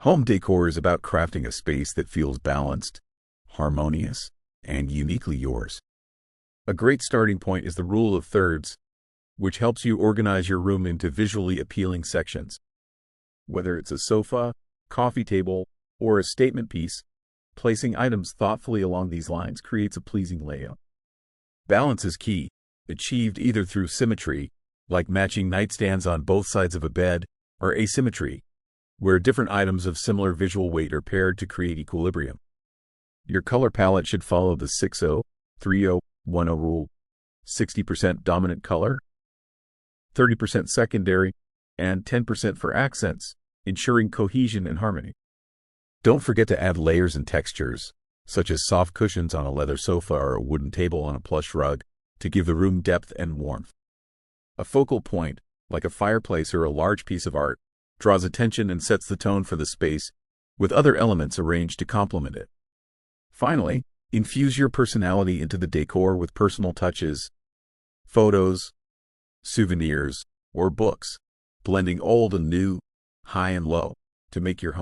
Home decor is about crafting a space that feels balanced, harmonious, and uniquely yours. A great starting point is the rule of thirds, which helps you organize your room into visually appealing sections. Whether it's a sofa, coffee table, or a statement piece, placing items thoughtfully along these lines creates a pleasing layout. Balance is key, achieved either through symmetry, like matching nightstands on both sides of a bed, or asymmetry, where different items of similar visual weight are paired to create equilibrium. Your color palette should follow the 6-0, 3-0, 1-0 rule: 60% dominant color, 30% secondary, and 10% for accents, ensuring cohesion and harmony. Don't forget to add layers and textures, such as soft cushions on a leather sofa or a wooden table on a plush rug, to give the room depth and warmth. A focal point, like a fireplace or a large piece of art, draws attention and sets the tone for the space, with other elements arranged to complement it. Finally, infuse your personality into the decor with personal touches, photos, souvenirs, or books, blending old and new, high and low, to make your home